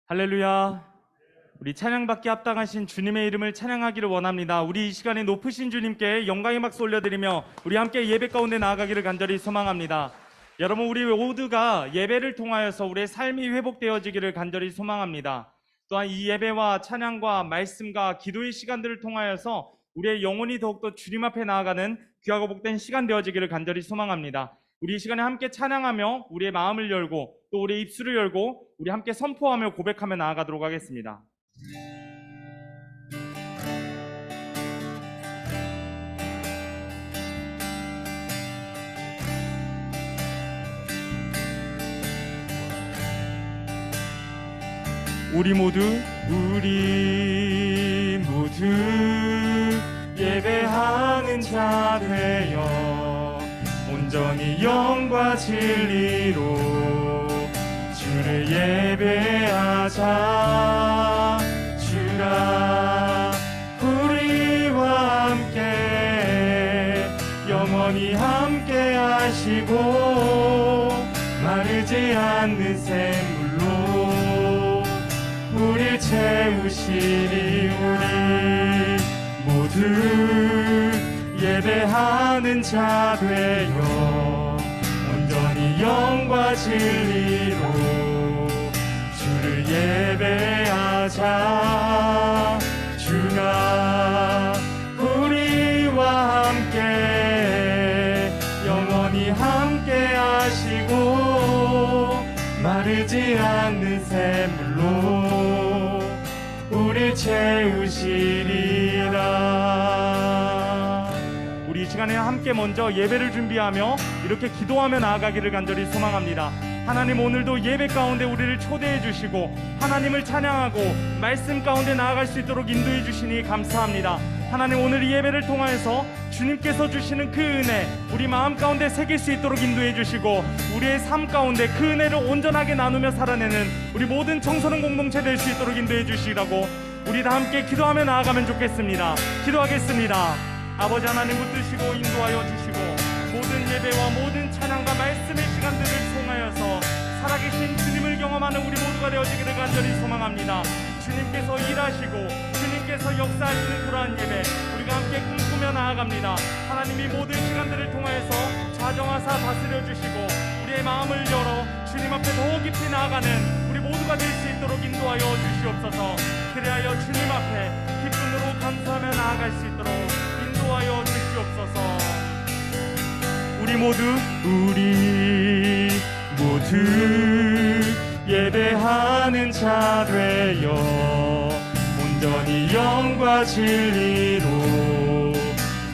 할렐루야. 우리 찬양받기 합당하신 주님의 이름을 찬양하기를 원합니다. 우리 이 시간에 높으신 주님께 영광의 박수 올려드리며 우리 함께 예배 가운데 나아가기를 간절히 소망합니다. 여러분, 우리 모두가 예배를 통하여서 우리의 삶이 회복되어지기를 간절히 소망합니다. 또한 이 예배와 찬양과 말씀과 기도의 시간들을 통하여서 우리의 영혼이 더욱더 주님 앞에 나아가는 귀하고 복된 시간 되어지기를 간절히 소망합니다. 우리 이 시간에 함께 찬양하며 우리의 마음을 열고 또 우리의 입술을 열고 우리 함께 선포하며 고백하며 나아가도록 하겠습니다. 우리 모두 예배하는 자 되어 온전히 영과 진리로 주를 예배하자. 주가 우리와 함께 영원히 함께 하시고 마르지 않는 샘물로 우릴 채우시니 우리 모두 예배하는 자 되어 온전히 영과 진리로 주를 예배하자. 주가 우리와 함께 영원히 함께 하시고 마르지 않는 샘물로 우릴 채우시리라. 우리 이 시간에 함께 먼저 예배를 준비하며 이렇게 기도하며 나아가기를 간절히 소망합니다. 하나님, 오늘도 예배 가운데 우리를 초대해 주시고 하나님을 찬양하고 말씀 가운데 나아갈 수 있도록 인도해 주시니 감사합니다. 하나님, 오늘 이 예배를 통하여서 주님께서 주시는 그 은혜 우리 마음 가운데 새길 수 있도록 인도해 주시고 우리의 삶 가운데 그 은혜를 온전하게 나누며 살아내는 우리 모든 청소년 공동체 될 수 있도록 인도해 주시라고 우리 다 함께 기도하며 나아가면 좋겠습니다. 기도하겠습니다. 아버지 하나님, 붙드시고 인도하여 주시고 모든 예배와 모든 찬양과 말씀의 시간들을 통하여서 살아계신 주님을 경험하는 우리 모두가 되어지기를 간절히 소망합니다. 주님께서 일하시고 주님께서 역사하시는 그러한 예배 우리가 함께 꿈꾸며 나아갑니다. 하나님이 모든 시간들을 통하여서 좌정하사 다스려 주시고 우리의 마음을 열어 주님 앞에 더 깊이 나아가는 우리 모두가 될 수 있도록 인도하여 주시옵소서. 그리하여 주님 앞에 기쁨으로 감사하며 나아갈 수 있도록 인도하여 주시옵소서. 우리 모두 예배하는 자 되어 온전히 영과 진리로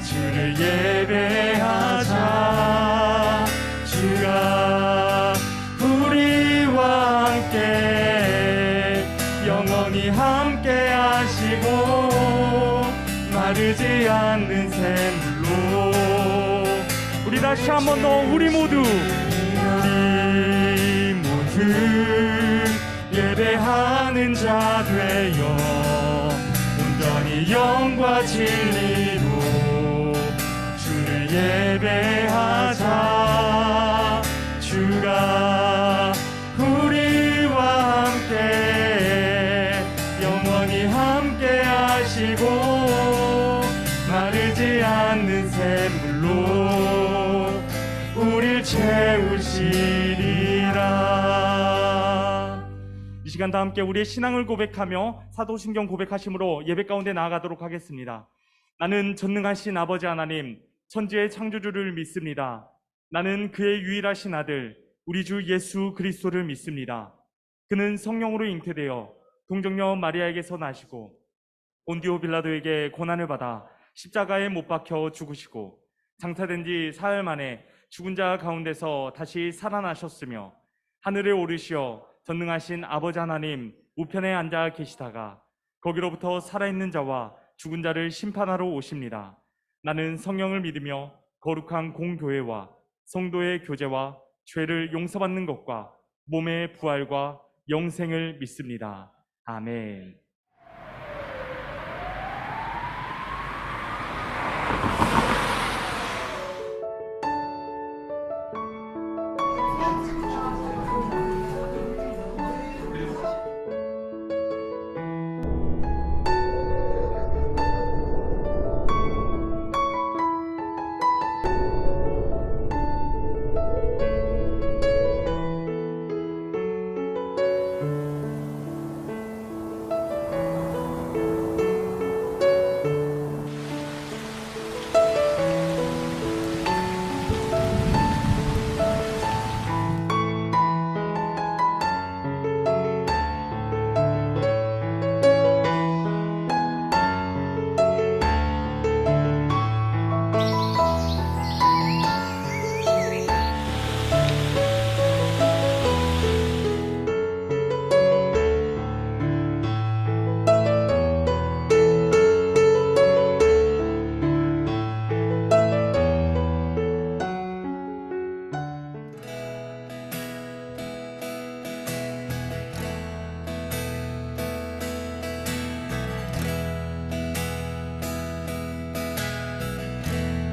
주를 예배하자. 주가 우리와 함께 영원히 함께 하시고 마르지 않는 샘물로 우리 다시 한 번 더 우리 모두 예배하는 자 되어 온전히 영과 진리로 주를 예배하자. 주가 우리와 함께 영원히 함께 하시고 마르지 않는 샘물로 우릴 채우시리라. 이 시간 다 함께 우리의 신앙을 고백하며 사도신경 고백하심으로 예배 가운데 나아가도록 하겠습니다. 나는 전능하신 아버지 하나님, 천지의 창조주를 믿습니다. 나는 그의 유일하신 아들 우리 주 예수 그리스도를 믿습니다. 그는 성령으로 잉태되어 동정녀 마리아에게서 나시고 본디오 빌라도에게 고난을 받아 십자가에 못 박혀 죽으시고 장사된 지 사흘 만에 죽은 자 가운데서 다시 살아나셨으며 하늘에 오르시어 전능하신 아버지 하나님 우편에 앉아 계시다가 거기로부터 살아있는 자와 죽은 자를 심판하러 오십니다. 나는 성령을 믿으며 거룩한 공교회와 성도의 교제와 죄를 용서받는 것과 몸의 부활과 영생을 믿습니다. 아멘.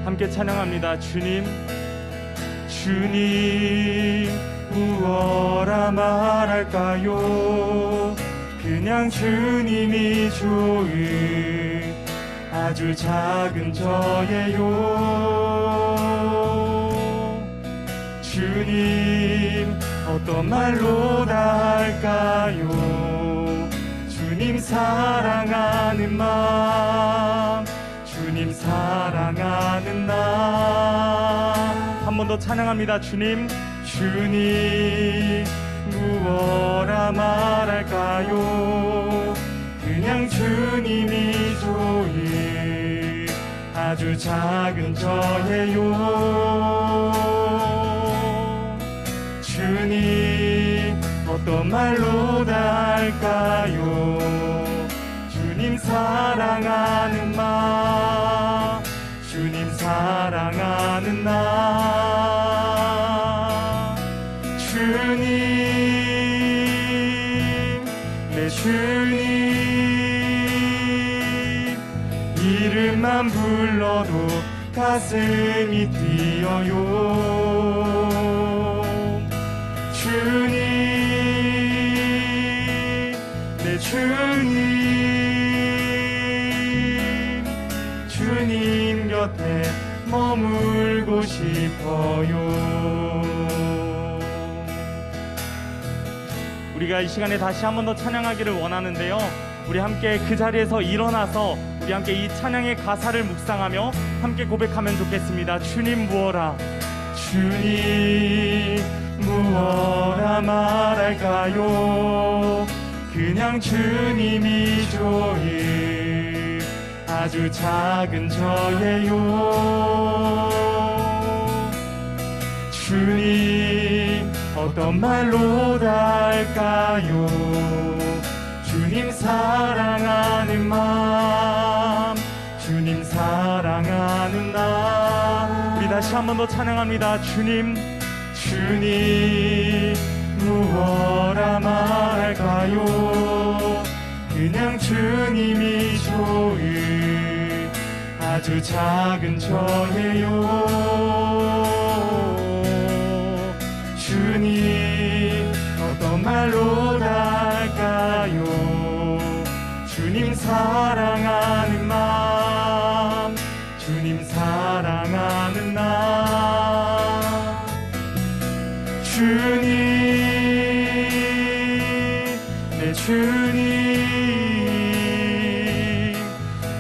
함께 찬양합니다. 주님, 주님 무엇라 말할까요? 그냥 주님이 좋은 아주 작은 저예요. 주님 어떤 말로 다 할까요? 주님 사랑하는 마음, 주님 사랑하는 나. 한 번 더 찬양합니다. 주님, 주님 무엇라 말할까요? 그냥 주님이 좋은 아주 작은 저예요. 주님 어떤 말로 다 할까요? 주님 사랑하는 마, 주님 사랑하는 나. 주님, 내 주님, 이름만 불러도 가슴이 뛰어요. 주님, 내 주님, 주님 곁에 머물고 싶어요. 우리가 이 시간에 다시 한 번 더 찬양하기를 원하는데요, 우리 함께 그 자리에서 일어나서 우리 함께 이 찬양의 가사를 묵상하며 함께 고백하면 좋겠습니다. 주님 무엇라, 주님 무엇라 말할까요? 그냥 주님이 좋은 아주 작은 저예요. 주님 어떤 말로 다 할까요? 주님 사랑하는 마음, 주님 사랑하는 나. 우리 다시 한 번 더 찬양합니다. 주님, 주님 무엇라 말할까요? 그냥 주님이 좋은 아주 작은 저예요. 주님 어떤 말로 다 할까요? 주님 사랑하는 마음, 주님 사랑하는 나. 주님, 내 주님,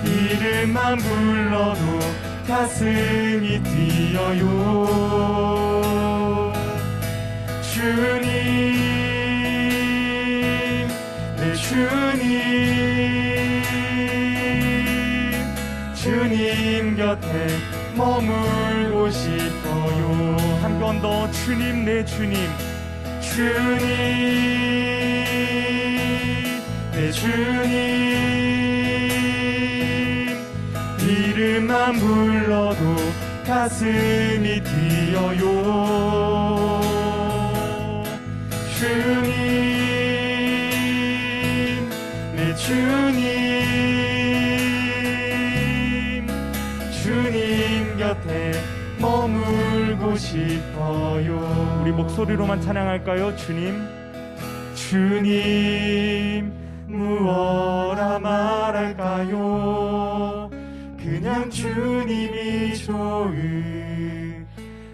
이름만 불러도 가슴이 뛰어요. 주님, 내 주님, 주님 곁에 머물고 싶어요. 한 번 더. 주님, 내 주님, 주님, 내 주님, 이름만 불러도 가슴이 뛰어요. 주님, 내 주님, 주님 곁에 머물고 싶어요. 우리 목소리로만 찬양할까요? 주님, 주님 무엇라 말할까요? 그냥 주님이 좋은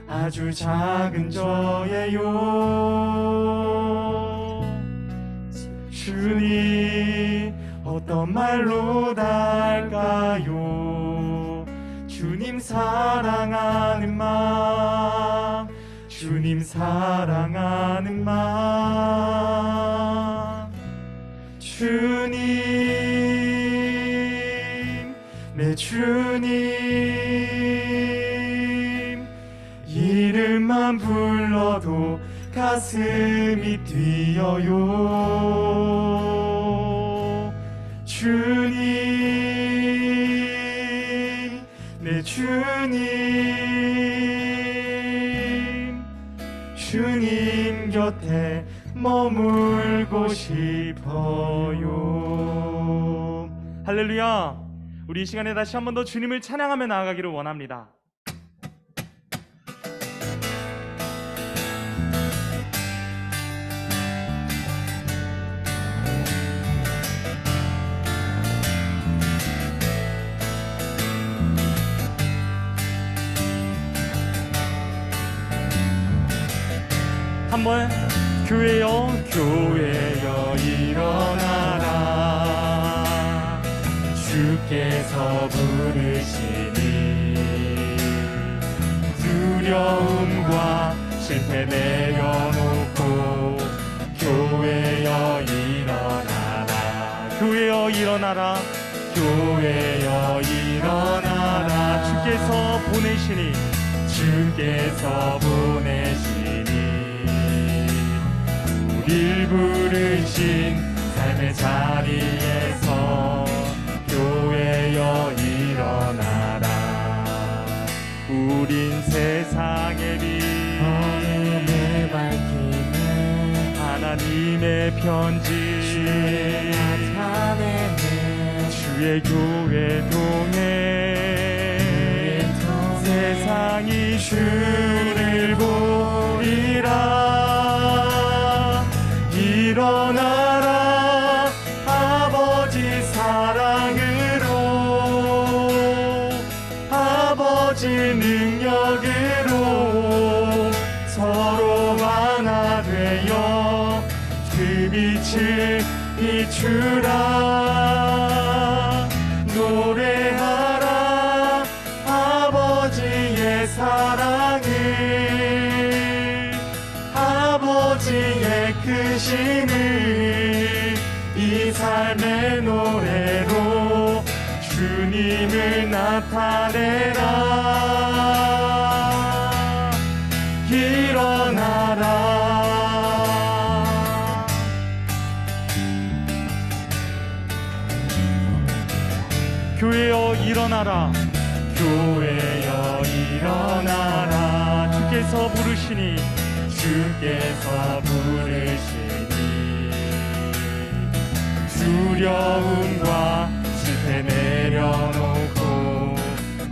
아주 작은 저예요. 주님 어떤 말로 다 할까요? 주님 사랑하는 마음, 주님 사랑하는 마음. 주님, 내 주님, 이름만 불러도 가슴이 뛰어요. 주님, 내 주님, 주님 곁에 머물고 싶어요. 할렐루야. 우리 이 시간에 다시 한 번 더 주님을 찬양하며 나아가기를 원합니다. 한번 교회여 교회여 일어나라 주께서 부르시니 두려움과 실패 내려놓고 교회여 일어나라 교회여 일어나라 교회여 일어나라 주께서 보내시니 주께서 보내시니 우릴 부르신 삶의 자리에서 교회여 일어나라 우린 세상의 빛 어둠을 밝히는 하나님의 편지 나타내는 주의 교회 동행 세상이 주를 보리라 일어나라 아버지 사랑으로 아버지 능력으로 서로 하나 되어 그 빛을 비추라 노래하라 아버지의 사랑을 아버지의 크심을 이 삶의 노래로 주님을 나타내라 일어나라 교회여 일어나라 교회여 일어나라 주께서 부르시니 주께서 부르시니 두려움과 실패 내려놓고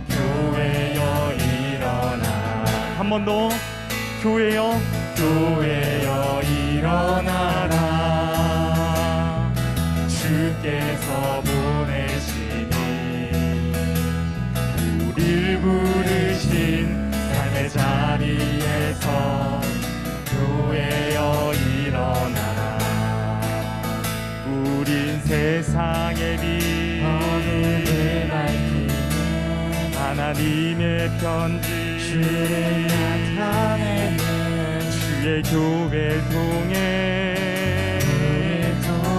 교회여 일어나라 한 번 더 교회여 교회여 일어나라 주께서 보내시니 우릴 부르신 삶의 자리에서 교회여 일어나라 우린 세상의 빛 어둠을 밝히는 하나님의 편지 주를 나타내는 주의 교회 동행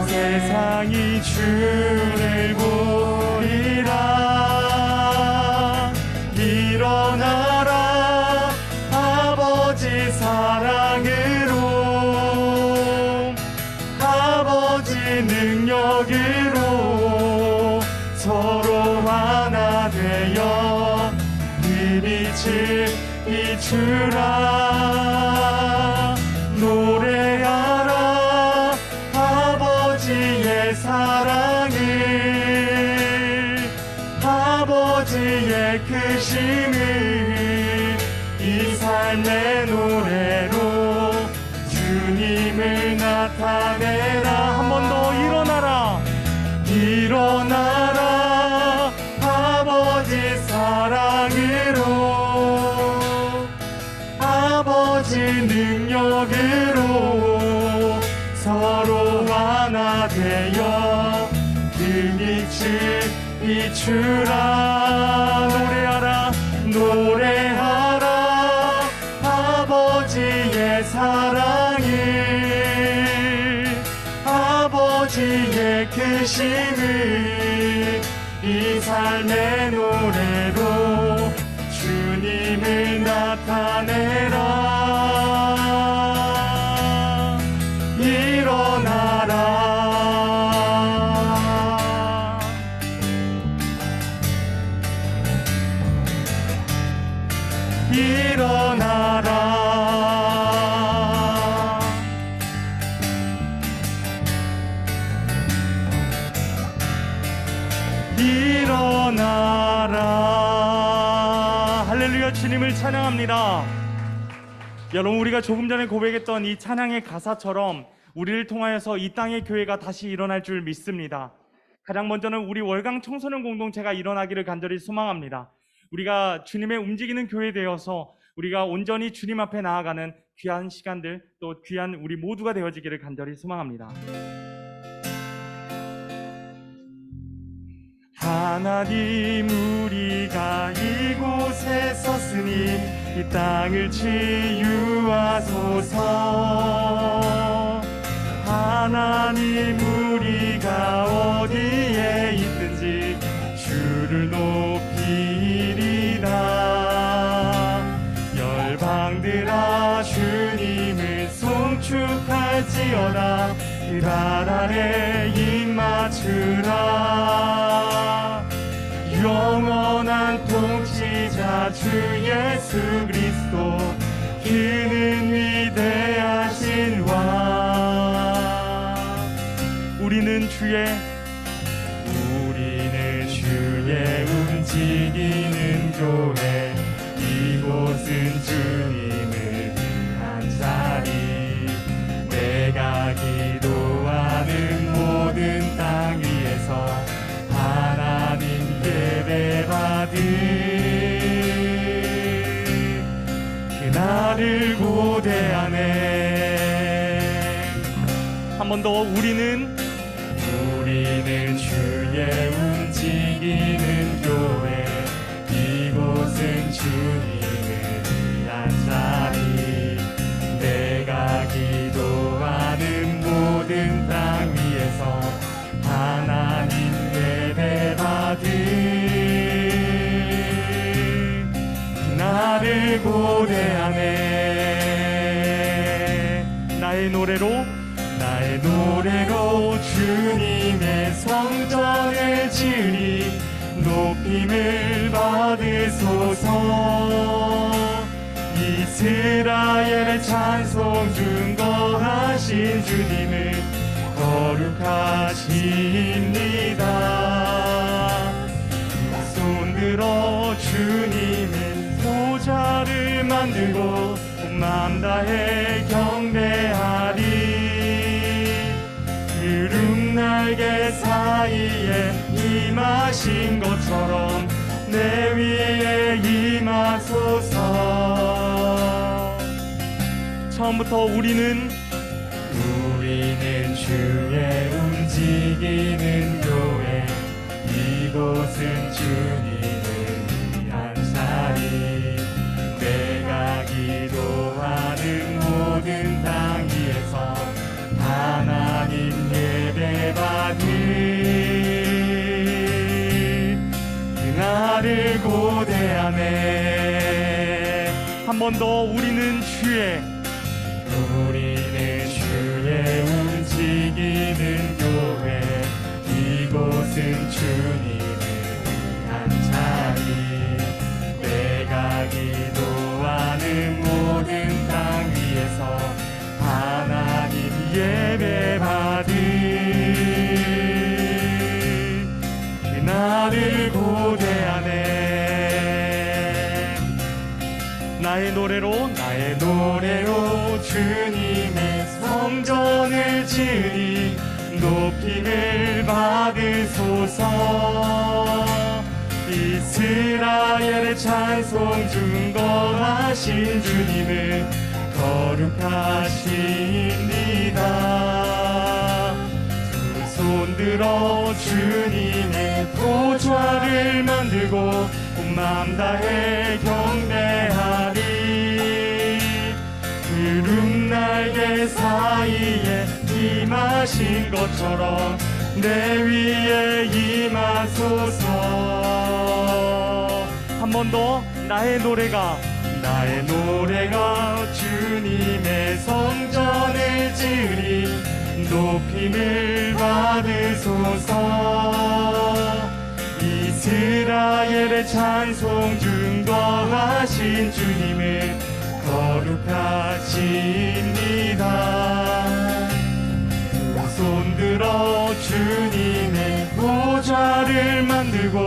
세상이 주를 보리라 일어나라 아버지 사랑으로 아버지 능력으로 서로 하나 되어 그 빛을 비추라 노래하라 아버지의 사랑을 아버지의 크심을 이 삶의 노래로 주님을 나타내라 한 번 더 일어나라 일어나라 아버지 사랑으로 아버지 능력으로 서로 하나 되어 그 빛을 비추라 노래하라 노래하라 아버지의 사랑을 아버지의 크심을 이 삶의 노래로 주님을 나타내라 일어나라 일어나라 일어나라 할렐루야 주님을 찬양합니다. 여러분 우리가 조금 전에 고백했던 이 찬양의 가사처럼 우리를 통하여서 이 땅의 교회가 다시 일어날 줄 믿습니다. 가장 먼저는 우리 월강 청소년 공동체가 일어나기를 간절히 소망합니다. 우리가 주님의 움직이는 교회 되어서 우리가 온전히 주님 앞에 나아가는 귀한 시간들 또 귀한 우리 모두가 되어지기를 간절히 소망합니다. 하나님, 우리가 이곳에 섰으니 이 땅을 치유하소서. 하나님, 우리가 어디에 있든지 주를 높이리다. 열방들아, 주님을 송축할지어다. 그 발 아래 입 맞추라. 영원한 통치자 주 예수 그리스도, 그는 위대하신 왕. 우리는 주의 움직이는 교회, 이곳은 주님을 위한 자리. 내가 기도하는 모든 땅 위에서 하나님 예배받을 그날을 고대하네. 한 번 더. 우리는 주의 움직이는 교회, 이곳은 주님을 위한 자리. 내가 기도하는 모든 땅 위에서 하나님 예배받을 나를 고대하네. 나의 노래로 주님의 성전을 지으리. 높임을 받으소서. 이스라엘의 찬송 증거하신 주님을 거룩하십니다. 손들어 주님의 보좌를 만들고 온 마음 다해 경배하리. 구름 날개 사이에 임하신 것처럼 내 위에 임하소서. 처음부터 우리는 주의 움직이는 교회, 이곳은 주님을 위한 자리. 내가 기도하는 모든 땅 위에서 하나님 예배받을 그날을 고대하네. 한 번 더. 우리는 주의 움직이는 교회, 이곳은 주님을 위한 자리. 내가 기도하는 모든 땅 위에서 하나님 예배받을 그날을 고대하네. 나의 노래로 주님의 성전을 지으리. 높임을 받으소서. 이스라엘의 찬송 증거하신 주님을 거룩하십니다. 두 손들어 주님의 보좌를 만들고 온 마음 다해 경배하리. 구름 날개 사이에 임하신 것처럼 내 위에 임하소서. 한 번 더. 나의 노래가 주님의 성전을 지으리. 높임을 받으소서. 이스라엘의 찬송 증거하신 주님을 거룩하십니다. 두 손들어 주님의 보좌를 만들고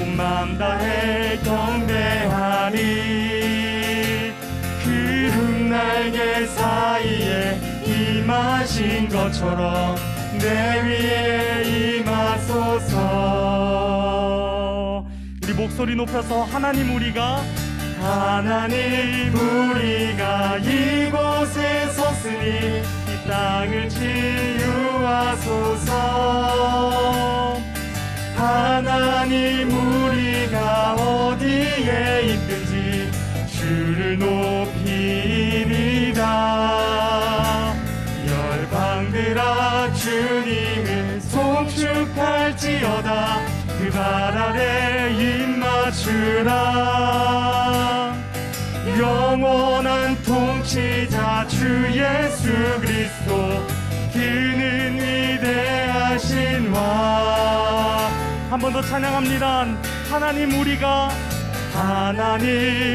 온 마음 다해 경배하리. 구름 날개 사이에 임하신 것처럼 내 위에 임하소서. 우리 목소리 높여서 하나님, 우리가 하나님 우리가 이곳에 섰으니 이 땅을 치유하소서. 하나님 우리가 어디에 있든지 주를 높이리다. 열방들아 주님을 송축할지어다. 그 발 아래 입 맞추라. 영원한 통치자 주 예수 그리스도, 그는 위대하신 왕. 한 번 더 찬양합니다. 하나님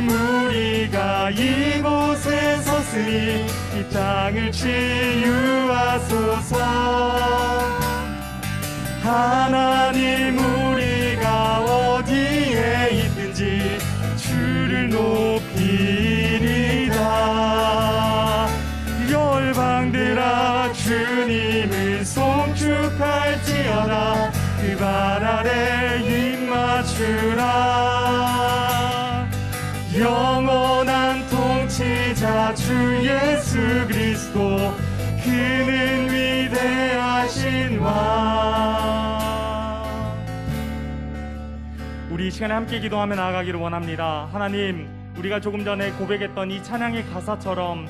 우리가 이곳에 섰으니 이 땅을 치유하소서. 하나님 우리가 어디에 있든지 주를 높이리라. 열방들아 주님을 송축할지어다. 그 발 아래 입 맞추라. 영원한 통치자 주 예수 그리스도, 그는 위대하신 왕. 우리 이 시간에 함께 기도하며 나아가기를 원합니다. 하나님, 우리가 조금 전에 고백했던 이 찬양의 가사처럼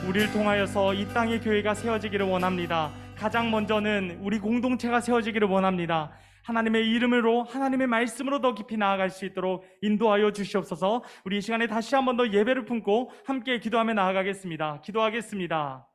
우리를 통하여서 이 땅의 교회가 세워지기를 원합니다. 가장 먼저는 우리 공동체가 세워지기를 원합니다. 하나님의 이름으로, 하나님의 말씀으로 더 깊이 나아갈 수 있도록 인도하여 주시옵소서. 우리 이 시간에 다시 한 번 더 예배를 품고 함께 기도하며 나아가겠습니다. 기도하겠습니다.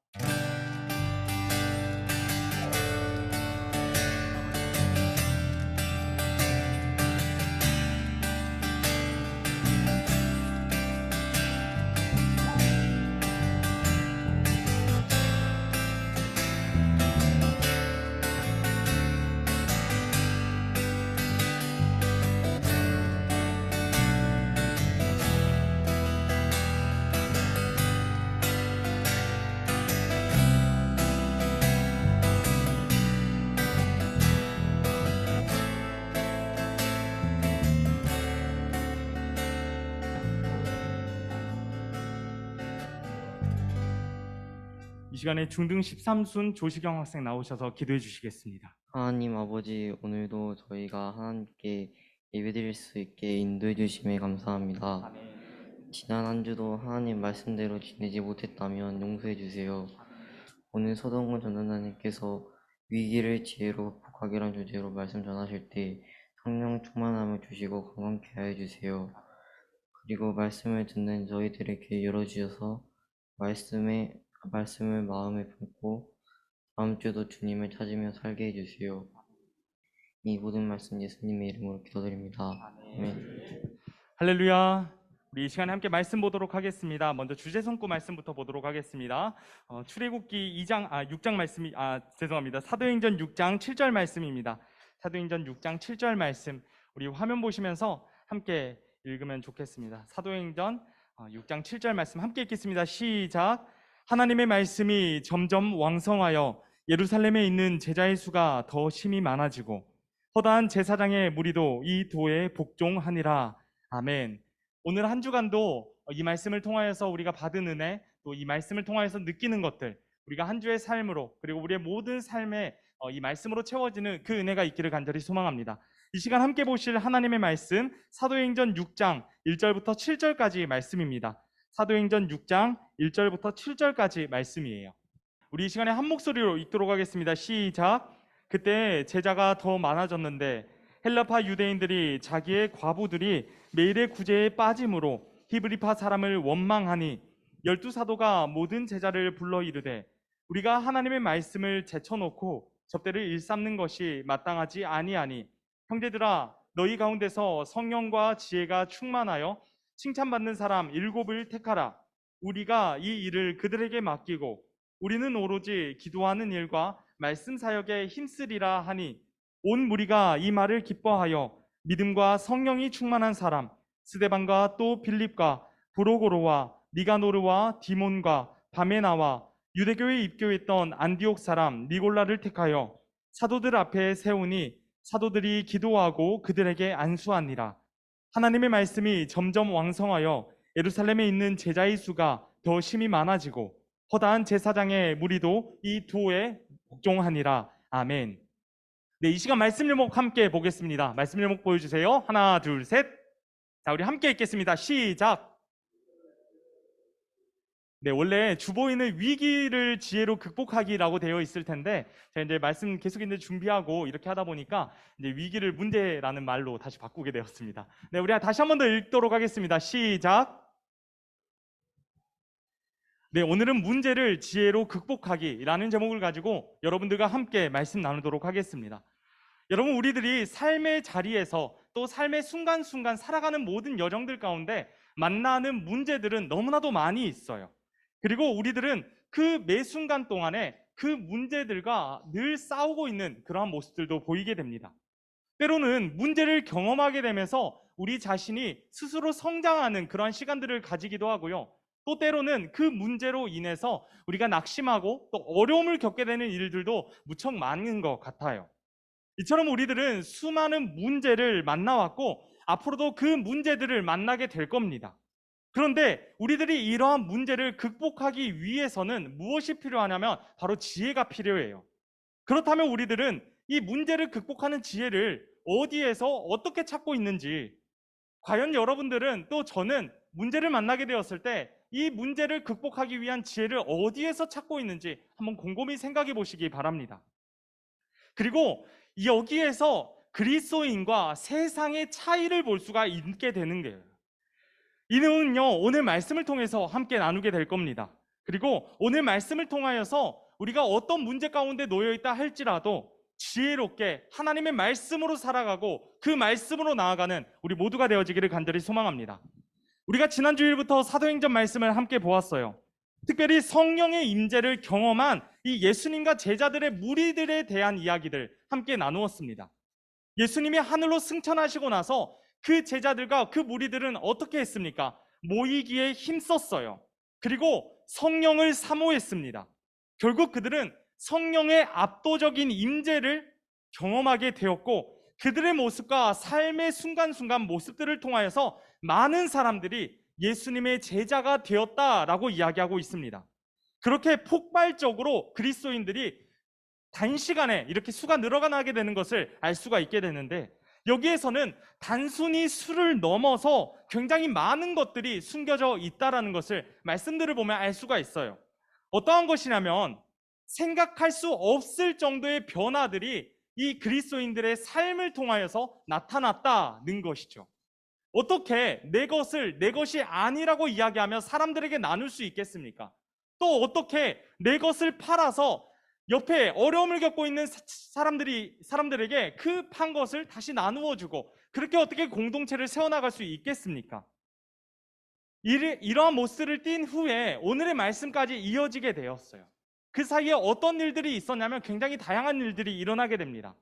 이 시간에 중등 13순 조시경 학생 나오셔서 기도해 주시겠습니다. 하나님 아버지, 오늘도 저희가 하나님께 예배드릴 수 있게 인도해 주심에 감사합니다. 지난 한 주도 하나님 말씀대로 지내지 못했다면 용서해 주세요. 오늘 서동근 전도사님께서 위기를 지혜로 극복하기란 주제로 말씀 전하실 때 성령 충만함을 주시고 건강케 하여 주세요. 그리고 말씀을 듣는 저희들의 귀 열어주셔서 말씀을 마음에 품고 다음 주도 주님을 찾으며 살게 해주세요. 이 모든 말씀 예수님의 이름으로 기도드립니다. 아멘. 할렐루야. 우리 이 시간에 함께 말씀 보도록 하겠습니다. 먼저 주제 성구 말씀부터 보도록 하겠습니다. 출애굽기 6장 말씀이 죄송합니다. 사도행전 6장 7절 말씀입니다. 사도행전 6장 7절 말씀 우리 화면 보시면서 함께 읽으면 좋겠습니다. 사도행전 6장 7절 말씀 함께 읽겠습니다. 시작. 하나님의 말씀이 점점 왕성하여 예루살렘에 있는 제자의 수가 더 심히 많아지고 허다한 제사장의 무리도 이 도에 복종하니라. 아멘. 오늘 한 주간도 이 말씀을 통하여서 우리가 받은 은혜, 또 이 말씀을 통하여서 느끼는 것들, 우리가 한 주의 삶으로 그리고 우리의 모든 삶에 이 말씀으로 채워지는 그 은혜가 있기를 간절히 소망합니다. 이 시간 함께 보실 하나님의 말씀 사도행전 6장 1절부터 7절까지 말씀입니다. 사도행전 6장 1절부터 7절까지 말씀이에요. 우리 이 시간에 한 목소리로 읽도록 하겠습니다. 시작. 그때 제자가 더 많아졌는데 헬라파 유대인들이 자기의 과부들이 매일의 구제에 빠짐으로 히브리파 사람을 원망하니 12사도가 모든 제자를 불러 이르되 우리가 하나님의 말씀을 제쳐놓고 접대를 일삼는 것이 마땅하지 아니하니 형제들아 너희 가운데서 성령과 지혜가 충만하여 칭찬받는 사람 7을 택하라. 우리가 이 일을 그들에게 맡기고 우리는 오로지 기도하는 일과 말씀 사역에 힘쓰리라 하니 온 무리가 이 말을 기뻐하여 믿음과 성령이 충만한 사람 스데반과 또 빌립과 브로고로와 니가노르와 디몬과 바메나와 유대교에 입교했던 안디옥 사람 니골라를 택하여 사도들 앞에 세우니 사도들이 기도하고 그들에게 안수하니라. 하나님의 말씀이 점점 왕성하여 예루살렘에 있는 제자의 수가 더 심히 많아지고 허다한 제사장의 무리도 이 도에 복종하니라. 아멘. 네, 이 시간 말씀 제목 함께 보겠습니다. 말씀 제목 보여주세요. 하나, 둘, 셋. 자, 우리 함께 읽겠습니다. 시작. 네, 원래 주보에는 위기를 지혜로 극복하기라고 되어 있을 텐데 제가 이제 말씀 계속 있는데 준비하고 이렇게 하다 보니까 이제 위기를 문제라는 말로 다시 바꾸게 되었습니다. 네, 우리 다시 한 번 더 읽도록 하겠습니다. 시작. 네, 오늘은 문제를 지혜로 극복하기라는 제목을 가지고 여러분들과 함께 말씀 나누도록 하겠습니다. 여러분, 우리들이 삶의 자리에서 또 삶의 순간순간 살아가는 모든 여정들 가운데 만나는 문제들은 너무나도 많이 있어요. 그리고 우리들은 그 매 순간 동안에 그 문제들과 늘 싸우고 있는 그러한 모습들도 보이게 됩니다. 때로는 문제를 경험하게 되면서 우리 자신이 스스로 성장하는 그러한 시간들을 가지기도 하고요. 또 때로는 그 문제로 인해서 우리가 낙심하고 또 어려움을 겪게 되는 일들도 무척 많은 것 같아요. 이처럼 우리들은 수많은 문제를 만나왔고 앞으로도 그 문제들을 만나게 될 겁니다. 그런데 우리들이 이러한 문제를 극복하기 위해서는 무엇이 필요하냐면 바로 지혜가 필요해요. 그렇다면 우리들은 이 문제를 극복하는 지혜를 어디에서 어떻게 찾고 있는지, 과연 여러분들은 또 저는 문제를 만나게 되었을 때 이 문제를 극복하기 위한 지혜를 어디에서 찾고 있는지 한번 곰곰이 생각해 보시기 바랍니다. 그리고 여기에서 그리스도인과 세상의 차이를 볼 수가 있게 되는 거예요. 이 내용은요, 오늘 말씀을 통해서 함께 나누게 될 겁니다. 그리고 오늘 말씀을 통하여서 우리가 어떤 문제 가운데 놓여 있다 할지라도 지혜롭게 하나님의 말씀으로 살아가고 그 말씀으로 나아가는 우리 모두가 되어지기를 간절히 소망합니다. 우리가 지난 주일부터 사도행전 말씀을 함께 보았어요. 특별히 성령의 임재를 경험한 이 예수님과 제자들의 무리들에 대한 이야기들 함께 나누었습니다. 예수님이 하늘로 승천하시고 나서 그 제자들과 그 무리들은 어떻게 했습니까? 모이기에 힘썼어요. 그리고 성령을 사모했습니다. 결국 그들은 성령의 압도적인 임재를 경험하게 되었고 그들의 모습과 삶의 순간순간 모습들을 통하여서 많은 사람들이 예수님의 제자가 되었다라고 이야기하고 있습니다. 그렇게 폭발적으로 그리스도인들이 단시간에 이렇게 수가 늘어나게 되는 것을 알 수가 있게 되는데 여기에서는 단순히 수를 넘어서 굉장히 많은 것들이 숨겨져 있다는 것을 말씀들을 보면 알 수가 있어요. 어떠한 것이냐면 생각할 수 없을 정도의 변화들이 이 그리스도인들의 삶을 통하여서 나타났다는 것이죠. 어떻게 내 것을 내 것이 아니라고 이야기하며 사람들에게 나눌 수 있겠습니까? 또 어떻게 내 것을 팔아서 옆에 어려움을 겪고 있는 사람들에게 그 판 것을 다시 나누어 주고 그렇게 어떻게 공동체를 세워나갈 수 있겠습니까? 이러한 모습을 띈 후에 오늘의 말씀까지 이어지게 되었어요. 그 사이에 어떤 일들이 있었냐면 굉장히 다양한 일들이 일어나게 됩니다.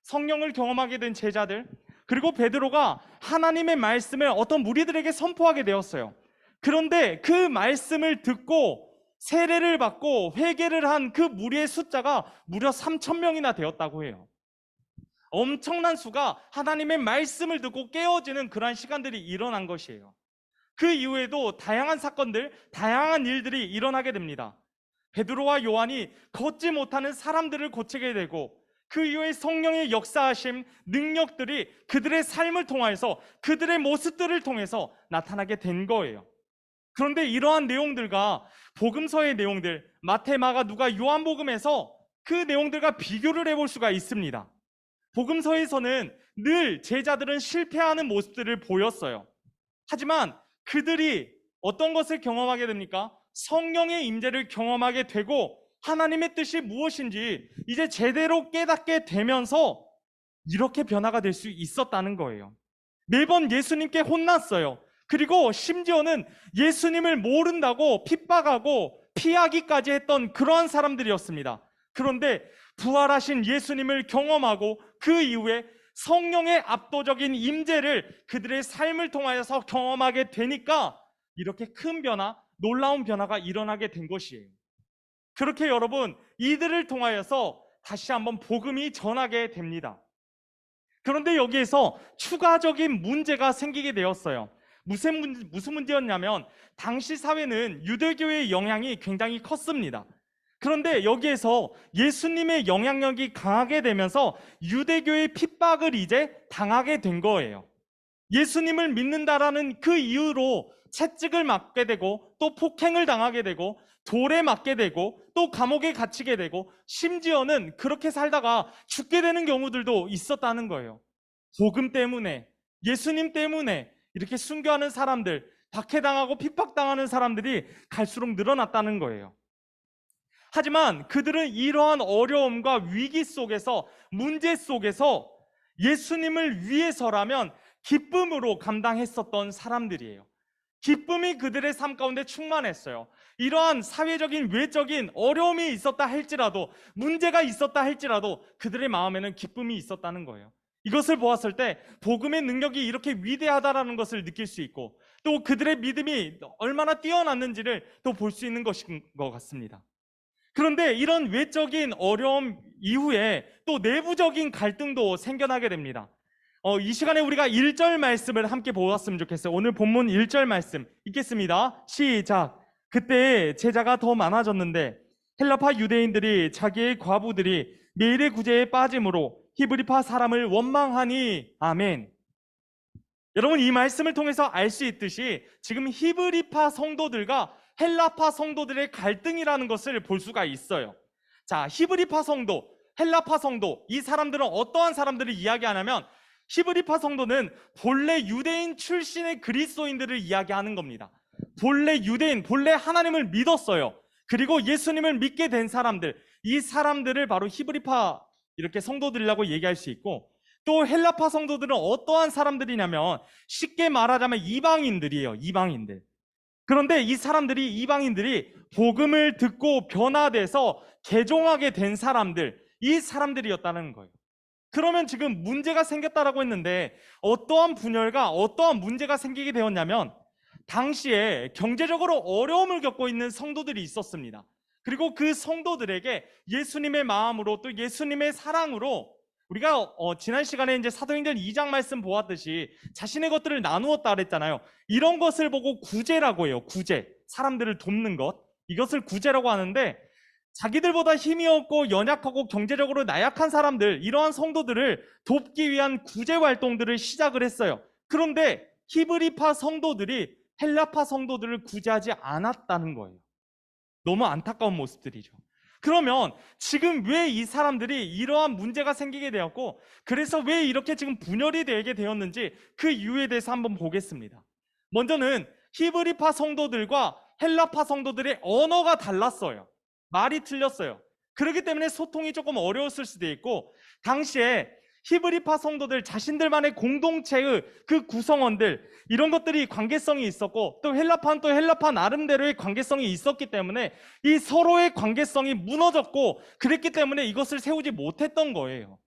성령을 경험하게 된 제자들, 그리고 베드로가 하나님의 말씀을 어떤 무리들에게 선포하게 되었어요. 그런데 그 말씀을 듣고 세례를 받고 회개를 한 그 무리의 숫자가 무려 3,000명이나 되었다고 해요. 엄청난 수가 하나님의 말씀을 듣고 깨어지는 그러한 시간들이 일어난 것이에요. 그 이후에도 다양한 사건들, 다양한 일들이 일어나게 됩니다. 베드로와 요한이 걷지 못하는 사람들을 고치게 되고 그 이후에 성령의 역사하심, 능력들이 그들의 삶을 통해서 그들의 모습들을 통해서 나타나게 된 거예요. 그런데 이러한 내용들과 복음서의 내용들, 마태, 마가, 누가, 요한복음에서 그 내용들과 비교를 해볼 수가 있습니다. 복음서에서는 늘 제자들은 실패하는 모습들을 보였어요. 하지만 그들이 어떤 것을 경험하게 됩니까? 성령의 임재를 경험하게 되고 하나님의 뜻이 무엇인지 이제 제대로 깨닫게 되면서 이렇게 변화가 될 수 있었다는 거예요. 매번 예수님께 혼났어요. 그리고 심지어는 예수님을 모른다고 핍박하고 피하기까지 했던 그러한 사람들이었습니다. 그런데 부활하신 예수님을 경험하고 그 이후에 성령의 압도적인 임재를 그들의 삶을 통하여서 경험하게 되니까 이렇게 큰 변화, 놀라운 변화가 일어나게 된 것이에요. 그렇게 여러분, 이들을 통하여서 다시 한번 복음이 전하게 됩니다. 그런데 여기에서 추가적인 문제가 생기게 되었어요. 무슨 문제였냐면 당시 사회는 유대교의 영향이 굉장히 컸습니다. 그런데 여기에서 예수님의 영향력이 강하게 되면서 유대교의 핍박을 이제 당하게 된 거예요. 예수님을 믿는다라는 그 이유로 채찍을 맞게 되고 또 폭행을 당하게 되고 돌에 맞게 되고 또 감옥에 갇히게 되고 심지어는 그렇게 살다가 죽게 되는 경우들도 있었다는 거예요. 복음 때문에, 예수님 때문에 이렇게 순교하는 사람들, 박해당하고 핍박당하는 사람들이 갈수록 늘어났다는 거예요. 하지만 그들은 이러한 어려움과 위기 속에서, 문제 속에서 예수님을 위해서라면 기쁨으로 감당했었던 사람들이에요. 기쁨이 그들의 삶 가운데 충만했어요. 이러한 사회적인, 외적인 어려움이 있었다 할지라도, 문제가 있었다 할지라도 그들의 마음에는 기쁨이 있었다는 거예요. 이것을 보았을 때 복음의 능력이 이렇게 위대하다라는 것을 느낄 수 있고 또 그들의 믿음이 얼마나 뛰어났는지를 또 볼 수 있는 것인 것 같습니다. 그런데 이런 외적인 어려움 이후에 또 내부적인 갈등도 생겨나게 됩니다. 이 시간에 우리가 1절 말씀을 함께 보았으면 좋겠어요. 오늘 본문 1절 말씀 읽겠습니다. 시작. 그때 제자가 더 많아졌는데 헬라파 유대인들이 자기의 과부들이 매일의 구제에 빠짐으로 히브리파 사람을 원망하니. 아멘. 여러분, 이 말씀을 통해서 알 수 있듯이 지금 히브리파 성도들과 헬라파 성도들의 갈등이라는 것을 볼 수가 있어요. 자, 히브리파 성도, 헬라파 성도, 이 사람들은 어떠한 사람들을 이야기하냐면 히브리파 성도는 본래 유대인 출신의 그리스도인들을 이야기하는 겁니다. 본래 유대인, 본래 하나님을 믿었어요. 그리고 예수님을 믿게 된 사람들, 이 사람들을 바로 히브리파 이렇게 성도들이라고 얘기할 수 있고, 또 헬라파 성도들은 어떠한 사람들이냐면 쉽게 말하자면 이방인들이에요. 이방인들. 그런데 이 사람들이, 이방인들이 복음을 듣고 변화돼서 개종하게 된 사람들, 이 사람들이었다는 거예요. 그러면 지금 문제가 생겼다라고 했는데 어떠한 분열과 어떠한 문제가 생기게 되었냐면 당시에 경제적으로 어려움을 겪고 있는 성도들이 있었습니다. 그리고 그 성도들에게 예수님의 마음으로 또 예수님의 사랑으로 우리가 지난 시간에 이제 사도행전 2장 말씀 보았듯이 자신의 것들을 나누었다 그랬잖아요. 이런 것을 보고 구제라고 해요. 구제. 사람들을 돕는 것. 이것을 구제라고 하는데 자기들보다 힘이 없고 연약하고 경제적으로 나약한 사람들, 이러한 성도들을 돕기 위한 구제 활동들을 시작을 했어요. 그런데 히브리파 성도들이 헬라파 성도들을 구제하지 않았다는 거예요. 너무 안타까운 모습들이죠. 그러면 지금 왜 이 사람들이 이러한 문제가 생기게 되었고 그래서 왜 이렇게 지금 분열이 되게 되었는지 그 이유에 대해서 한번 보겠습니다. 먼저는 히브리파 성도들과 헬라파 성도들의 언어가 달랐어요. 말이 틀렸어요. 그렇기 때문에 소통이 조금 어려웠을 수도 있고 당시에 히브리파 성도들 자신들만의 공동체의 그 구성원들 이런 것들이 관계성이 있었고 또 헬라파는 또 헬라파 나름대로의 관계성이 있었기 때문에 이 서로의 관계성이 무너졌고 그랬기 때문에 이것을 세우지 못했던 거예요.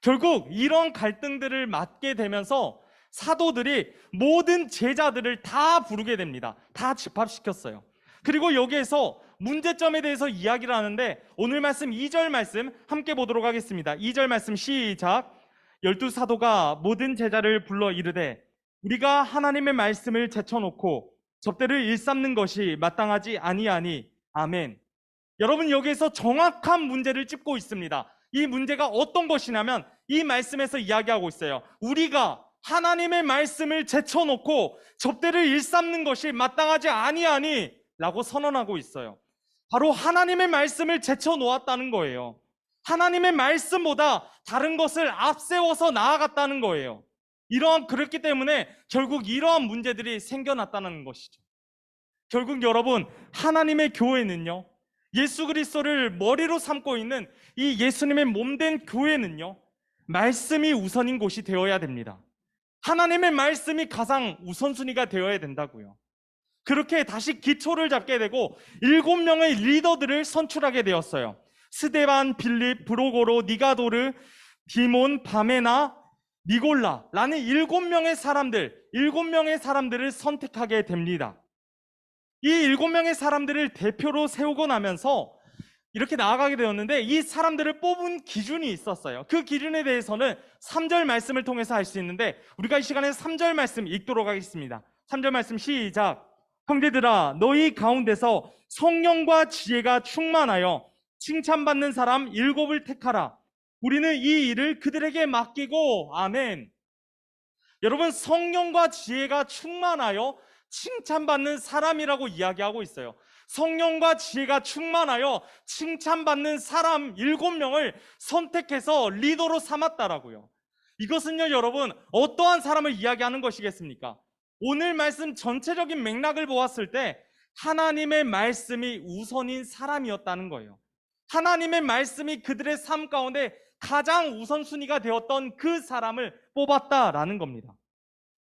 결국 이런 갈등들을 맞게 되면서 사도들이 모든 제자들을 다 부르게 됩니다. 다 집합시켰어요. 그리고 여기에서 문제점에 대해서 이야기를 하는데 오늘 말씀 2절 말씀 함께 보도록 하겠습니다. 2절 말씀 시작. 12사도가 모든 제자를 불러 이르되 우리가 하나님의 말씀을 제쳐놓고 접대를 일삼는 것이 마땅하지 아니하니. 아멘. 여러분, 여기에서 정확한 문제를 짚고 있습니다. 이 문제가 어떤 것이냐면 이 말씀에서 이야기하고 있어요. 우리가 하나님의 말씀을 제쳐놓고 접대를 일삼는 것이 마땅하지 아니하니 라고 선언하고 있어요. 바로 하나님의 말씀을 제쳐놓았다는 거예요. 하나님의 말씀보다 다른 것을 앞세워서 나아갔다는 거예요. 그렇기 때문에 결국 이러한 문제들이 생겨났다는 것이죠. 결국 여러분, 하나님의 교회는요, 예수 그리스도를 머리로 삼고 있는 이 예수님의 몸된 교회는요, 말씀이 우선인 곳이 되어야 됩니다. 하나님의 말씀이 가장 우선순위가 되어야 된다고요. 그렇게 다시 기초를 잡게 되고 7명의 리더들을 선출하게 되었어요. 스데반, 빌립, 브로고로, 니가도르, 디몬, 바메나, 니골라라는 7명의 사람들을 선택하게 됩니다. 이 7명의 사람들을 대표로 세우고 나면서 이렇게 나아가게 되었는데 이 사람들을 뽑은 기준이 있었어요. 그 기준에 대해서는 3절 말씀을 통해서 알 수 있는데 우리가 이 시간에 3절 말씀 읽도록 하겠습니다. 3절 말씀 시작. 형제들아 너희 가운데서 성령과 지혜가 충만하여 칭찬받는 사람 7을 택하라. 우리는 이 일을 그들에게 맡기고 아멘. 여러분 성령과 지혜가 충만하여 칭찬받는 사람이라고 이야기하고 있어요. 성령과 지혜가 충만하여 칭찬받는 사람 7명을 선택해서 리더로 삼았다라고요. 이것은요 여러분 어떠한 사람을 이야기하는 것이겠습니까? 오늘 말씀 전체적인 맥락을 보았을 때 하나님의 말씀이 우선인 사람이었다는 거예요. 하나님의 말씀이 그들의 삶 가운데 가장 우선순위가 되었던 그 사람을 뽑았다라는 겁니다.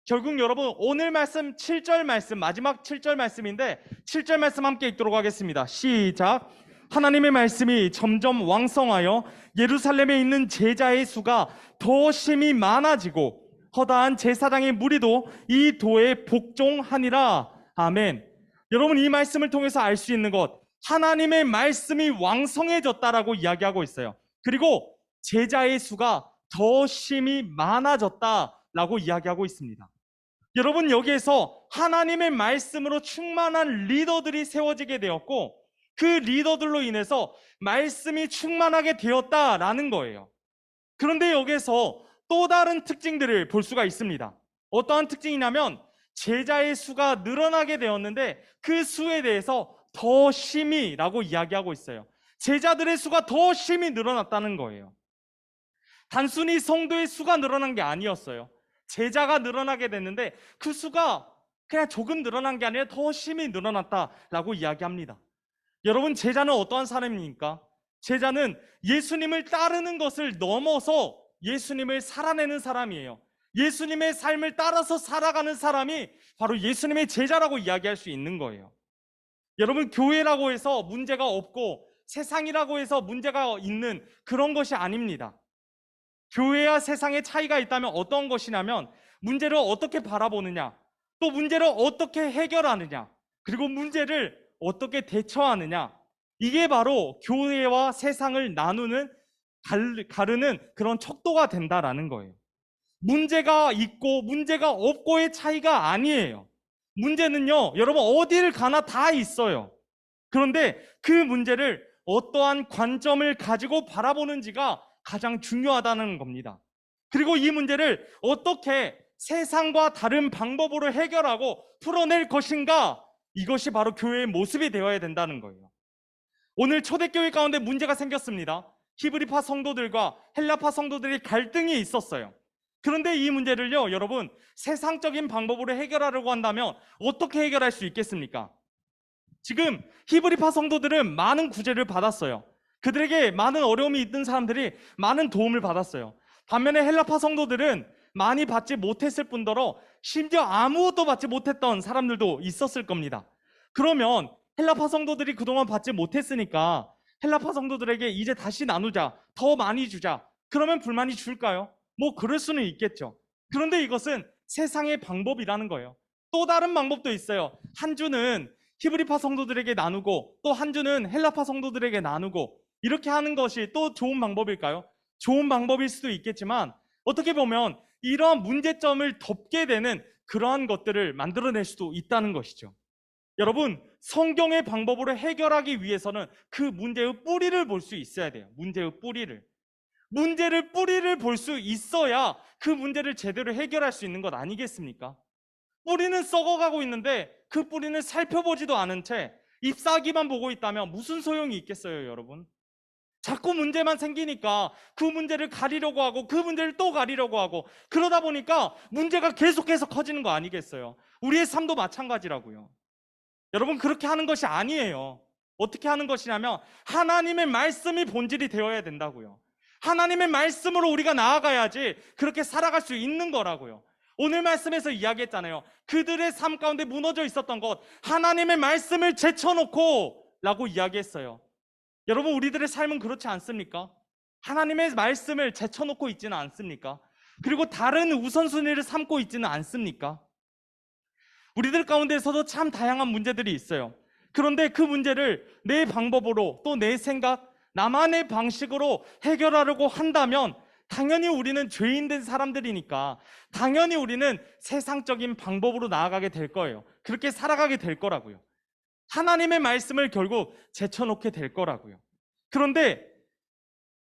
결국 여러분 오늘 말씀 7절 말씀 마지막 7절 말씀인데 7절 말씀 함께 읽도록 하겠습니다. 시작. 하나님의 말씀이 점점 왕성하여 예루살렘에 있는 제자의 수가 더 심히 많아지고 허다한 제사장의 무리도 이 도에 복종하니라. 아멘. 여러분 이 말씀을 통해서 알 수 있는 것 하나님의 말씀이 왕성해졌다라고 이야기하고 있어요. 그리고 제자의 수가 더 심히 많아졌다라고 이야기하고 있습니다. 여러분 여기에서 하나님의 말씀으로 충만한 리더들이 세워지게 되었고 그 리더들로 인해서 말씀이 충만하게 되었다라는 거예요. 그런데 여기에서 또 다른 특징들을 볼 수가 있습니다. 어떠한 특징이냐면 제자의 수가 늘어나게 되었는데 그 수에 대해서 더 심히라고 이야기하고 있어요. 제자들의 수가 더 심히 늘어났다는 거예요. 단순히 성도의 수가 늘어난 게 아니었어요. 제자가 늘어나게 됐는데 그 수가 그냥 조금 늘어난 게 아니라 더 심히 늘어났다라고 이야기합니다. 여러분 제자는 어떠한 사람입니까? 제자는 예수님을 따르는 것을 넘어서 예수님을 살아내는 사람이에요. 예수님의 삶을 따라서 살아가는 사람이 바로 예수님의 제자라고 이야기할 수 있는 거예요. 여러분 교회라고 해서 문제가 없고 세상이라고 해서 문제가 있는 그런 것이 아닙니다. 교회와 세상의 차이가 있다면 어떤 것이냐면 문제를 어떻게 바라보느냐, 또 문제를 어떻게 해결하느냐, 그리고 문제를 어떻게 대처하느냐, 이게 바로 교회와 세상을 나누는 가르는 그런 척도가 된다라는 거예요. 문제가 있고 문제가 없고의 차이가 아니에요. 문제는요 여러분 어디를 가나 다 있어요. 그런데 그 문제를 어떠한 관점을 가지고 바라보는지가 가장 중요하다는 겁니다. 그리고 이 문제를 어떻게 세상과 다른 방법으로 해결하고 풀어낼 것인가, 이것이 바로 교회의 모습이 되어야 된다는 거예요. 오늘 초대교회 가운데 문제가 생겼습니다. 히브리파 성도들과 헬라파 성도들의 갈등이 있었어요. 그런데 이 문제를요 여러분 세상적인 방법으로 해결하려고 한다면 어떻게 해결할 수 있겠습니까? 지금 히브리파 성도들은 많은 구제를 받았어요. 그들에게 많은 어려움이 있던 사람들이 많은 도움을 받았어요. 반면에 헬라파 성도들은 많이 받지 못했을 뿐더러 심지어 아무것도 받지 못했던 사람들도 있었을 겁니다. 그러면 헬라파 성도들이 그동안 받지 못했으니까 헬라파 성도들에게 이제 다시 나누자, 더 많이 주자, 그러면 불만이 줄까요? 뭐 그럴 수는 있겠죠. 그런데 이것은 세상의 방법이라는 거예요. 또 다른 방법도 있어요. 한 주는 히브리파 성도들에게 나누고 또 한 주는 헬라파 성도들에게 나누고 이렇게 하는 것이 또 좋은 방법일까요? 좋은 방법일 수도 있겠지만 어떻게 보면 이러한 문제점을 덮게 되는 그러한 것들을 만들어낼 수도 있다는 것이죠. 여러분 성경의 방법으로 해결하기 위해서는 그 문제의 뿌리를 볼 수 있어야 돼요. 문제의 뿌리를 볼 수 있어야 그 문제를 제대로 해결할 수 있는 것 아니겠습니까? 뿌리는 썩어가고 있는데 그 뿌리는 살펴보지도 않은 채 잎사귀만 보고 있다면 무슨 소용이 있겠어요, 여러분? 자꾸 문제만 생기니까 그 문제를 가리려고 하고 그 문제를 또 가리려고 하고 그러다 보니까 문제가 계속해서 커지는 거 아니겠어요? 우리의 삶도 마찬가지라고요. 여러분 그렇게 하는 것이 아니에요. 어떻게 하는 것이냐면 하나님의 말씀이 본질이 되어야 된다고요. 하나님의 말씀으로 우리가 나아가야지 그렇게 살아갈 수 있는 거라고요. 오늘 말씀에서 이야기했잖아요. 그들의 삶 가운데 무너져 있었던 것, 하나님의 말씀을 제쳐놓고 라고 이야기했어요. 여러분 우리들의 삶은 그렇지 않습니까? 하나님의 말씀을 제쳐놓고 있지는 않습니까? 그리고 다른 우선순위를 삼고 있지는 않습니까? 우리들 가운데서도 참 다양한 문제들이 있어요. 그런데 그 문제를 내 방법으로 또 내 생각, 나만의 방식으로 해결하려고 한다면 당연히 우리는 죄인된 사람들이니까 당연히 우리는 세상적인 방법으로 나아가게 될 거예요. 그렇게 살아가게 될 거라고요. 하나님의 말씀을 결국 제쳐놓게 될 거라고요. 그런데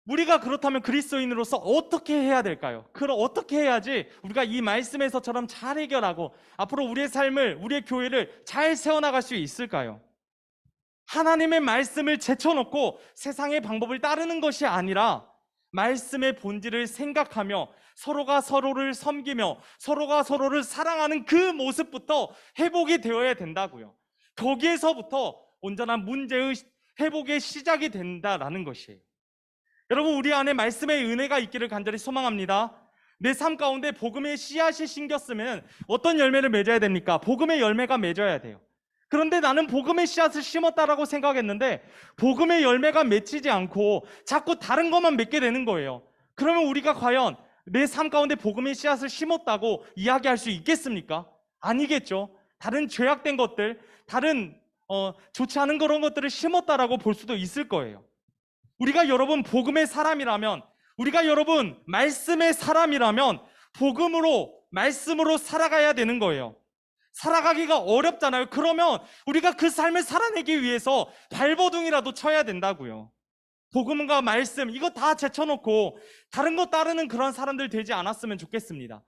우리가 그렇다면 그리스도인으로서 어떻게 해야 될까요? 그럼 어떻게 해야지 우리가 이 말씀에서처럼 잘 해결하고 앞으로 우리의 삶을, 우리의 교회를 잘 세워나갈 수 있을까요? 하나님의 말씀을 제쳐놓고 세상의 방법을 따르는 것이 아니라 말씀의 본질을 생각하며 서로가 서로를 섬기며 서로가 서로를 사랑하는 그 모습부터 회복이 되어야 된다고요. 거기에서부터 온전한 문제의 회복의 시작이 된다라는 것이에요. 여러분, 우리 안에 말씀의 은혜가 있기를 간절히 소망합니다. 내 삶 가운데 복음의 씨앗이 심겼으면 어떤 열매를 맺어야 됩니까? 복음의 열매가 맺어야 돼요. 그런데 나는 복음의 씨앗을 심었다라고 생각했는데 복음의 열매가 맺히지 않고 자꾸 다른 것만 맺게 되는 거예요. 그러면 우리가 과연 내 삶 가운데 복음의 씨앗을 심었다고 이야기할 수 있겠습니까? 아니겠죠. 다른 죄악된 것들, 다른 좋지 않은 그런 것들을 심었다라고 볼 수도 있을 거예요. 우리가 여러분 복음의 사람이라면, 우리가 여러분 말씀의 사람이라면 복음으로, 말씀으로 살아가야 되는 거예요. 살아가기가 어렵잖아요. 그러면 우리가 그 삶을 살아내기 위해서 발버둥이라도 쳐야 된다고요. 복음과 말씀 이거 다 제쳐놓고 다른 거 따르는 그런 사람들 되지 않았으면 좋겠습니다.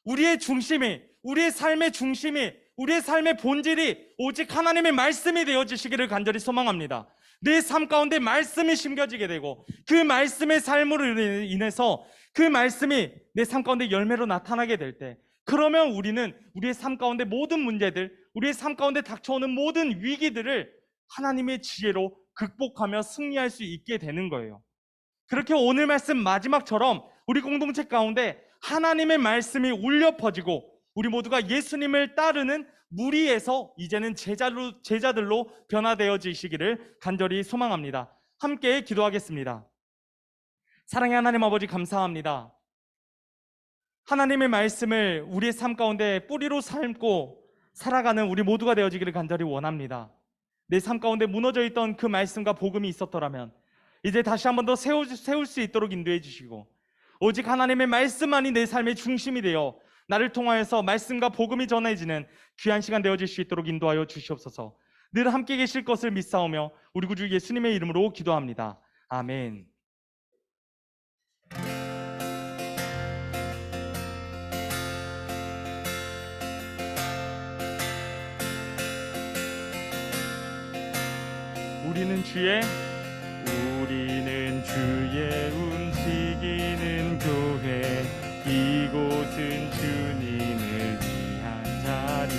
우리의 중심이, 우리의 삶의 중심이, 우리의 삶의 본질이 오직 하나님의 말씀이 되어지시기를 간절히 소망합니다. 내 삶 가운데 말씀이 심겨지게 되고 그 말씀의 삶으로 인해서 그 말씀이 내 삶 가운데 열매로 나타나게 될 때, 그러면 우리는 우리의 삶 가운데 모든 문제들, 우리의 삶 가운데 닥쳐오는 모든 위기들을 하나님의 지혜로 극복하며 승리할 수 있게 되는 거예요. 그렇게 오늘 말씀 마지막처럼 우리 공동체 가운데 하나님의 말씀이 울려 퍼지고 우리 모두가 예수님을 따르는 무리에서 이제는 제자들로 변화되어지시기를 간절히 소망합니다. 함께 기도하겠습니다. 사랑의 하나님 아버지, 감사합니다. 하나님의 말씀을 우리의 삶 가운데 뿌리로 삶고 살아가는 우리 모두가 되어지기를 간절히 원합니다. 내 삶 가운데 무너져 있던 그 말씀과 복음이 있었더라면 이제 다시 한 번 더 세울 수 있도록 인도해 주시고 오직 하나님의 말씀만이 내 삶의 중심이 되어 나를 통하여서 말씀과 복음이 전해지는 귀한 시간 되어질 수 있도록 인도하여 주시옵소서. 늘 함께 계실 것을 믿사오며 우리 구주 예수님의 이름으로 기도합니다. 아멘. 우리는 주의 움직이는 교회, 이곳은 주님을 위한 자리.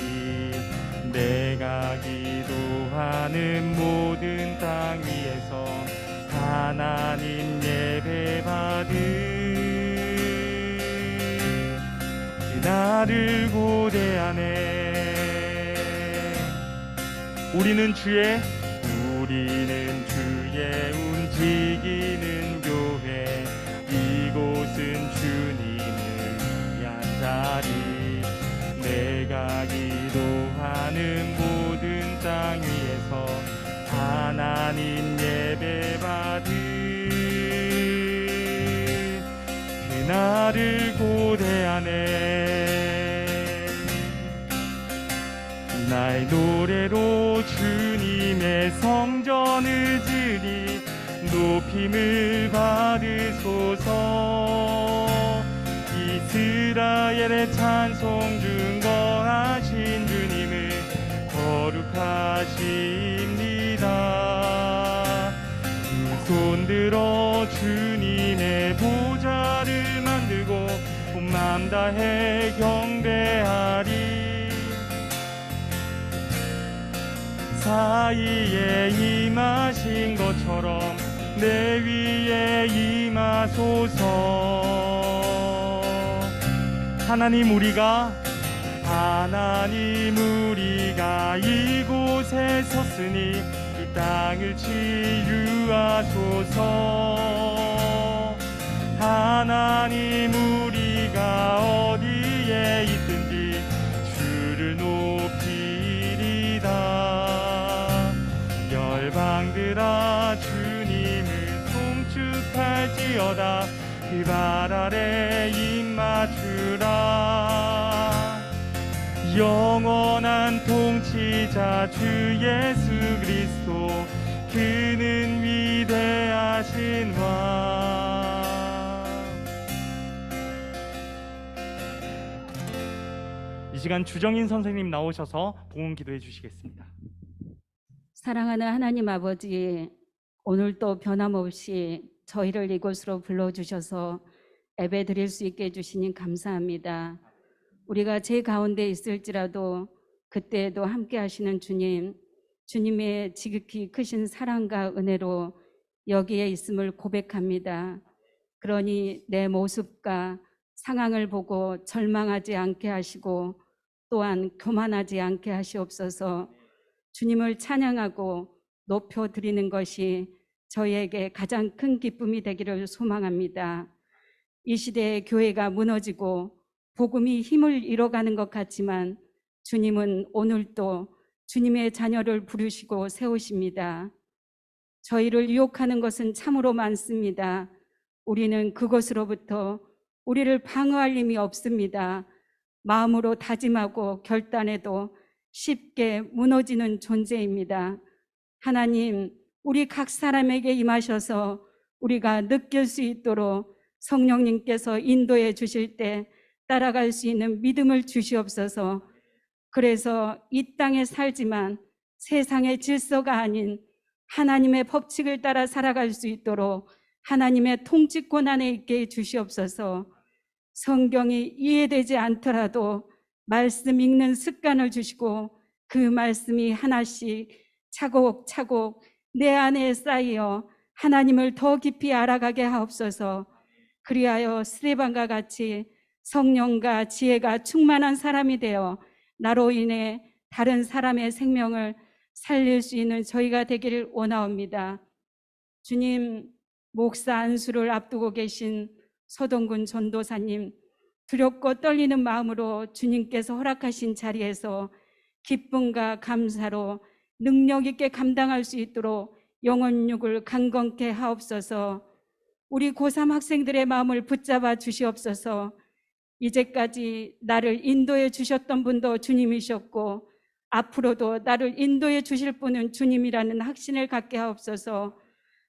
내가 기도하는 모든 땅 위에서 하나님 예배받을 그날을 고대하네. 우리는 주의 움직이는 교회, 이곳은 주님을 위한 자리. 내가 기도하는 모든 땅 위에서 하나님 예배받을 그날을 고대하네. 나의 노래로 주님의 성전을 지니 높임을 받으소서. 이스라엘의 찬송 증거하신 주님을 거룩하십니다. 두 손 들어 주님의 보좌를 만들고 온 마음 다해 경배하리. 사이에 임하신 것처럼 내 위에 임하소서. 하나님 우리가 이곳에 섰으니 이 땅을 치유하소서. 하나님 우리가 어디에 있든지 주를 높이리다. 발 아래 입 맞추라. 영원한 통치자 주 예수 그리스도, 그는 위대하신 왕. 이 시간 주정인 선생님 나오셔서 봉헌 기도해 주시겠습니다. 사랑하는 하나님 아버지, 오늘도 변함없이 저희를 이곳으로 불러주셔서 예배 드릴 수 있게 해주시니 감사합니다. 우리가 제 가운데 있을지라도 그때에도 함께 하시는 주님, 주님의 지극히 크신 사랑과 은혜로 여기에 있음을 고백합니다. 그러니 내 모습과 상황을 보고 절망하지 않게 하시고 또한 교만하지 않게 하시옵소서. 주님을 찬양하고 높여드리는 것이 저희에게 가장 큰 기쁨이 되기를 소망합니다. 이 시대에 교회가 무너지고 복음이 힘을 잃어가는 것 같지만 주님은 오늘도 주님의 자녀를 부르시고 세우십니다. 저희를 유혹하는 것은 참으로 많습니다. 우리는 그것으로부터 우리를 방어할 힘이 없습니다. 마음으로 다짐하고 결단해도 쉽게 무너지는 존재입니다. 하나님, 우리 각 사람에게 임하셔서 우리가 느낄 수 있도록 성령님께서 인도해 주실 때 따라갈 수 있는 믿음을 주시옵소서. 그래서 이 땅에 살지만 세상의 질서가 아닌 하나님의 법칙을 따라 살아갈 수 있도록 하나님의 통치권 안에 있게 해 주시옵소서. 성경이 이해되지 않더라도 말씀 읽는 습관을 주시고 그 말씀이 하나씩 차곡차곡 내 안에 쌓여 하나님을 더 깊이 알아가게 하옵소서. 그리하여 스데반과 같이 성령과 지혜가 충만한 사람이 되어 나로 인해 다른 사람의 생명을 살릴 수 있는 저희가 되기를 원하옵니다. 주님, 목사 안수를 앞두고 계신 서동군 전도사님, 두렵고 떨리는 마음으로 주님께서 허락하신 자리에서 기쁨과 감사로 능력 있게 감당할 수 있도록 영혼육을 강건케 하옵소서. 우리 고3 학생들의 마음을 붙잡아 주시옵소서. 이제까지 나를 인도해 주셨던 분도 주님이셨고 앞으로도 나를 인도해 주실 분은 주님이라는 확신을 갖게 하옵소서.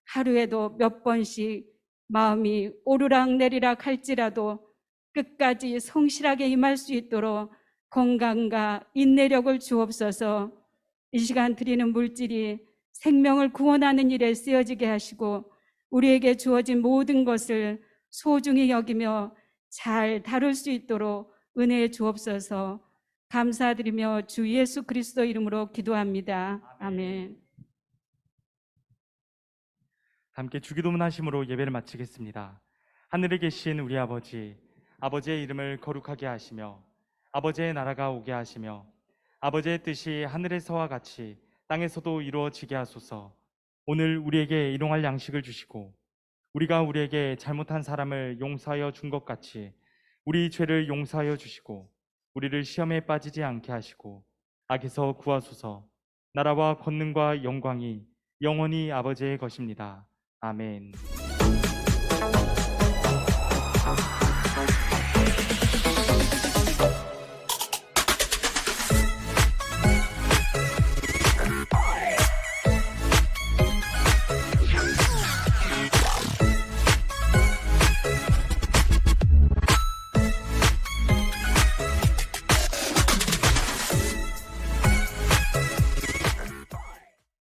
하루에도 몇 번씩 마음이 오르락 내리락 할지라도 끝까지 성실하게 임할 수 있도록 건강과 인내력을 주옵소서. 이 시간 드리는 물질이 생명을 구원하는 일에 쓰여지게 하시고 우리에게 주어진 모든 것을 소중히 여기며 잘 다룰 수 있도록 은혜해 주옵소서. 감사드리며 주 예수 그리스도 이름으로 기도합니다. 아멘. 함께 주기도문 하심으로 예배를 마치겠습니다. 하늘에 계신 우리 아버지, 아버지의 이름을 거룩하게 하시며 아버지의 나라가 오게 하시며 아버지의 뜻이 하늘에서와 같이 땅에서도 이루어지게 하소서. 오늘 우리에게 일용할 양식을 주시고 우리가 우리에게 잘못한 사람을 용서하여 준 것 같이 우리 죄를 용서하여 주시고 우리를 시험에 빠지지 않게 하시고 악에서 구하소서. 나라와 권능과 영광이 영원히 아버지의 것입니다. 아멘.